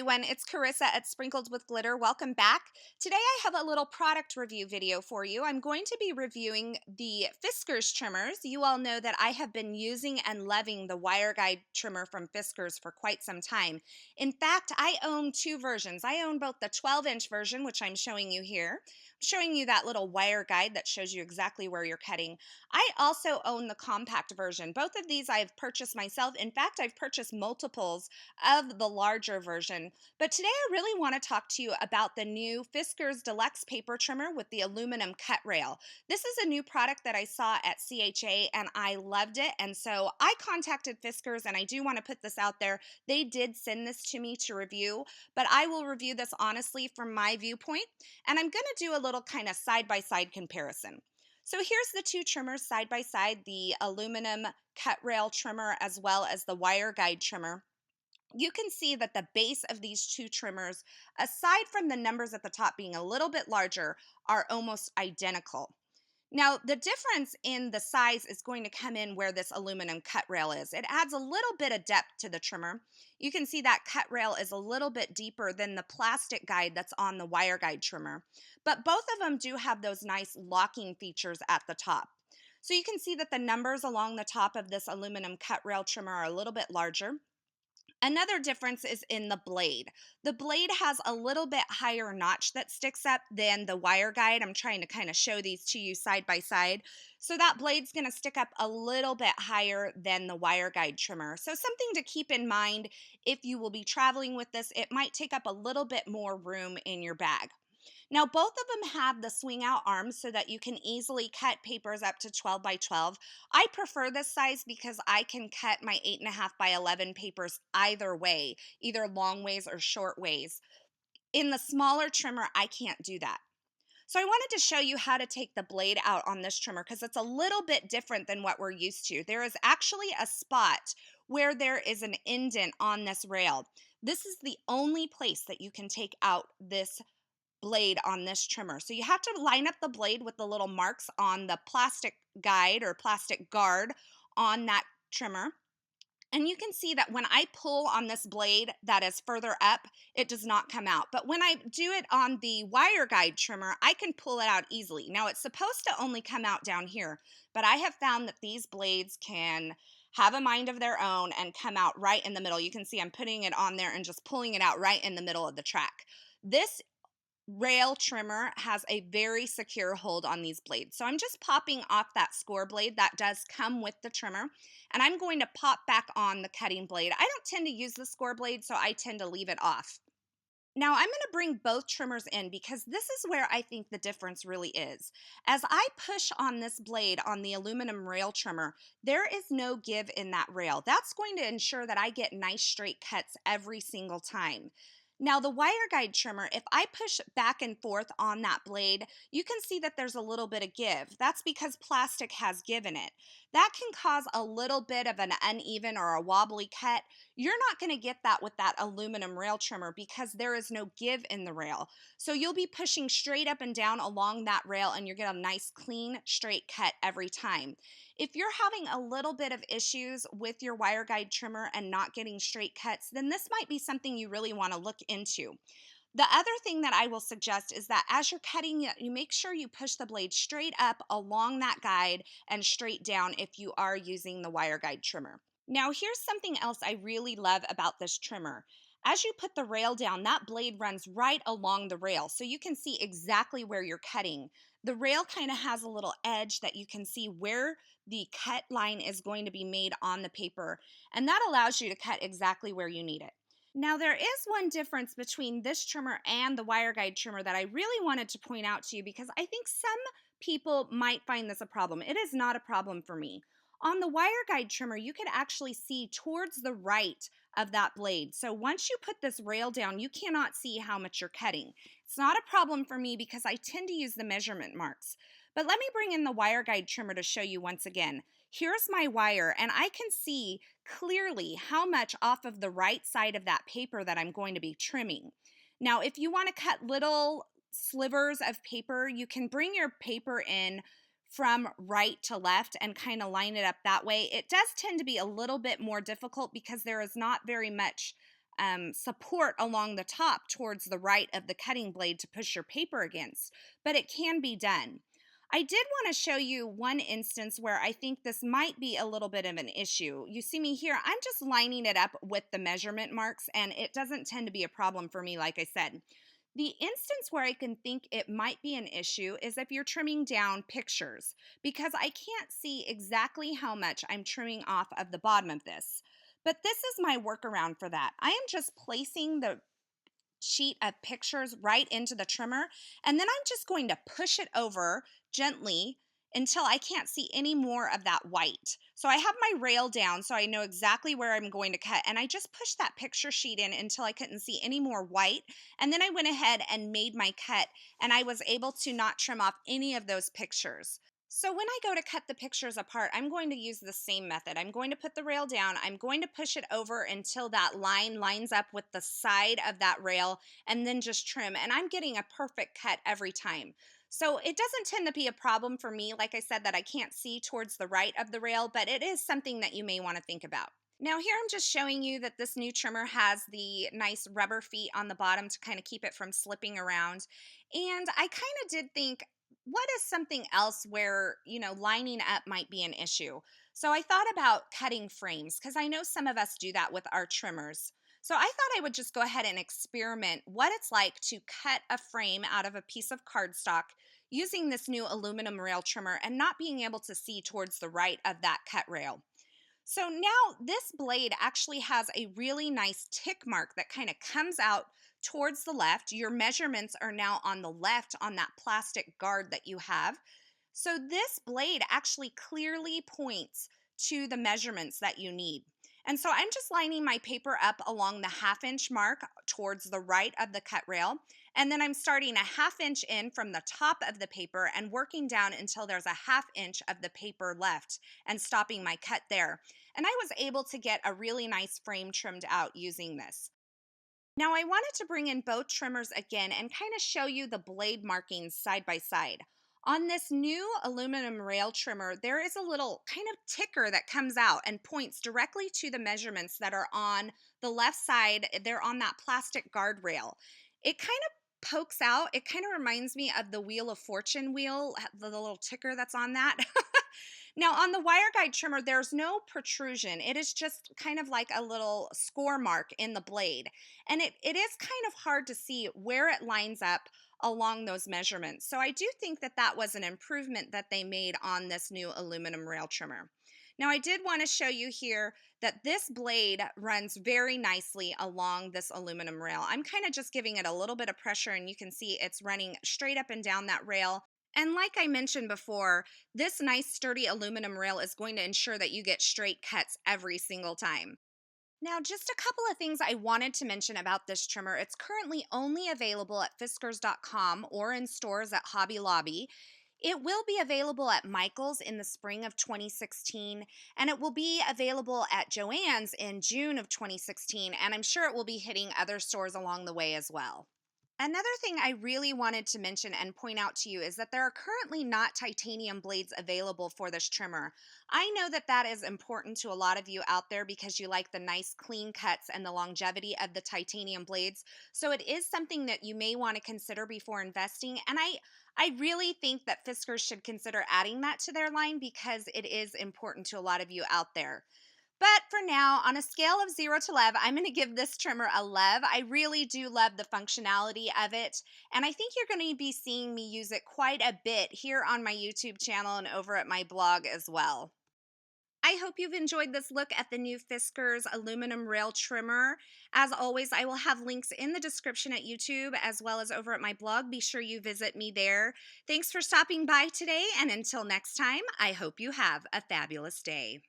everyone, it's Carissa at Sprinkled with Glitter. Welcome back. Today I have a little product review video for you. I'm going to be reviewing the Fiskars trimmers. You all know that I have been using and loving the wire guide trimmer from Fiskars for quite some time. In fact, I own two versions. I own both the 12-inch version, which I'm showing you here. I'm showing you that little wire guide that shows you exactly where you're cutting. I also own the compact version. Both of these I've purchased myself. In fact, I've purchased multiples of the larger version. But today I really want to talk to you about the new Fiskars Deluxe Paper Trimmer with the aluminum cut rail. This is a new product that I saw at CHA and I loved it. And so I contacted Fiskars, and I do want to put this out there. They did send this to me to review, but I will review this honestly from my viewpoint. And I'm going to do a little kind of side-by-side comparison. So here's the two trimmers side by side, the aluminum cut rail trimmer as well as the wire guide trimmer. You can see that the base of these two trimmers, aside from the numbers at the top being a little bit larger, are almost identical. Now, the difference in the size is going to come in where this aluminum cut rail is. It adds a little bit of depth to the trimmer. You can see that cut rail is a little bit deeper than the plastic guide that's on the wire guide trimmer. But both of them do have those nice locking features at the top. So you can see that the numbers along the top of this aluminum cut rail trimmer are a little bit larger. Another difference is in the blade. The blade has a little bit higher notch that sticks up than the wire guide. I'm trying to kind of show these to you side by side. So that blade's going to stick up a little bit higher than the wire guide trimmer. So something to keep in mind if you will be traveling with this. It might take up a little bit more room in your bag. Now, both of them have the swing out arms so that you can easily cut papers up to 12 by 12. I prefer this size because I can cut my 8.5 by 11 papers either way, either long ways or short ways. In the smaller trimmer, I can't do that. So I wanted to show you how to take the blade out on this trimmer because it's a little bit different than what we're used to. There is actually a spot where there is an indent on this rail. This is the only place that you can take out this blade on this trimmer. So you have to line up the blade with the little marks on the plastic guide or plastic guard on that trimmer. And you can see that when I pull on this blade that is further up, it does not come out. But when I do it on the wire guide trimmer, I can pull it out easily. Now it's supposed to only come out down here, but I have found that these blades can have a mind of their own and come out right in the middle. You can see I'm putting it on there and just pulling it out right in the middle of the track. This rail trimmer has a very secure hold on these blades. So I'm just popping off that score blade that does come with the trimmer, and I'm going to pop back on the cutting blade. I don't tend to use the score blade, so I tend to leave it off. Now I'm going to bring both trimmers in because this is where I think the difference really is. As I push on this blade on the aluminum rail trimmer, there is no give in that rail. That's going to ensure that I get nice straight cuts every single time. Now the wire guide trimmer, if I push back and forth on that blade, you can see that there's a little bit of give. That's because plastic has give in it. That can cause a little bit of an uneven or a wobbly cut. You're not going to get that with that aluminum rail trimmer because there is no give in the rail. So you'll be pushing straight up and down along that rail and you're getting a nice clean straight cut every time. If you're having a little bit of issues with your wire guide trimmer and not getting straight cuts, then this might be something you really want to look into. The other thing that I will suggest is that as you're cutting, you make sure you push the blade straight up along that guide and straight down if you are using the wire guide trimmer. Now here's something else I really love about this trimmer. As you put the rail down, that blade runs right along the rail, so you can see exactly where you're cutting. The rail kind of has a little edge that you can see where the cut line is going to be made on the paper, and that allows you to cut exactly where you need it. Now there is one difference between this trimmer and the wire guide trimmer that I really wanted to point out to you because I think some people might find this a problem. It is not a problem for me. On the wire guide trimmer, you can actually see towards the right of that blade. So once you put this rail down, you cannot see how much you're cutting. It's not a problem for me because I tend to use the measurement marks. But let me bring in the wire guide trimmer to show you once again. Here's my wire, and I can see clearly how much off of the right side of that paper that I'm going to be trimming. Now, if you want to cut little slivers of paper, you can bring your paper in from right to left and kind of line it up that way. It does tend to be a little bit more difficult because there is not very much support along the top towards the right of the cutting blade to push your paper against, but it can be done. I did want to show you one instance where I think this might be a little bit of an issue. You see me here, I'm just lining it up with the measurement marks, and it doesn't tend to be a problem for me, like I said. The instance where I can think it might be an issue is if you're trimming down pictures, because I can't see exactly how much I'm trimming off of the bottom of this. But this is my workaround for that. I am just placing the sheet of pictures right into the trimmer, and then I'm just going to push it over gently until I can't see any more of that white. So I have my rail down so I know exactly where I'm going to cut, and I just pushed that picture sheet in until I couldn't see any more white, and then I went ahead and made my cut, and I was able to not trim off any of those pictures. So when I go to cut the pictures apart, I'm going to use the same method. I'm going to put the rail down. I'm going to push it over until that line lines up with the side of that rail, and then just trim. And I'm getting a perfect cut every time. So it doesn't tend to be a problem for me, like I said, that I can't see towards the right of the rail, but it is something that you may want to think about. Now here I'm just showing you that this new trimmer has the nice rubber feet on the bottom to kind of keep it from slipping around. And I kind of did think, what is something else where, lining up might be an issue? So I thought about cutting frames, because I know some of us do that with our trimmers. So I thought I would just go ahead and experiment what it's like to cut a frame out of a piece of cardstock using this new aluminum rail trimmer and not being able to see towards the right of that cut rail. So now this blade actually has a really nice tick mark that kind of comes out towards the left. Your measurements are now on the left on that plastic guard that you have. So this blade actually clearly points to the measurements that you need. And so I'm just lining my paper up along the 1/2 inch mark towards the right of the cut rail. And then I'm starting a 1/2 inch in from the top of the paper and working down until there's a 1/2 inch of the paper left and stopping my cut there. And I was able to get a really nice frame trimmed out using this. Now I wanted to bring in both trimmers again and kind of show you the blade markings side by side. On this new aluminum rail trimmer, there is a little kind of ticker that comes out and points directly to the measurements that are on the left side. They're on that plastic guardrail. It kind of pokes out. It kind of reminds me of the Wheel of Fortune wheel, the little ticker that's on that. Now, on the wire guide trimmer, there's no protrusion. It is just kind of like a little score mark in the blade. And it is kind of hard to see where it lines up along those measurements. So I do think that that was an improvement that they made on this new aluminum rail trimmer. Now, I did want to show you here that this blade runs very nicely along this aluminum rail. I'm kind of just giving it a little bit of pressure, and you can see it's running straight up and down that rail. And like I mentioned before, this nice sturdy aluminum rail is going to ensure that you get straight cuts every single time. Now, just a couple of things I wanted to mention about this trimmer. It's currently only available at Fiskars.com or in stores at Hobby Lobby. It will be available at Michael's in the spring of 2016, and it will be available at Joann's in June of 2016, and I'm sure it will be hitting other stores along the way as well. Another thing I really wanted to mention and point out to you is that there are currently not titanium blades available for this trimmer. I know that that is important to a lot of you out there because you like the nice clean cuts and the longevity of the titanium blades. So it is something that you may want to consider before investing. And I really think that Fiskars should consider adding that to their line because it is important to a lot of you out there. But for now, on a scale of 0 to love, I'm going to give this trimmer a love. I really do love the functionality of it, and I think you're going to be seeing me use it quite a bit here on my YouTube channel and over at my blog as well. I hope you've enjoyed this look at the new Fiskars aluminum rail trimmer. As always, I will have links in the description at YouTube as well as over at my blog. Be sure you visit me there. Thanks for stopping by today, and until next time, I hope you have a fabulous day.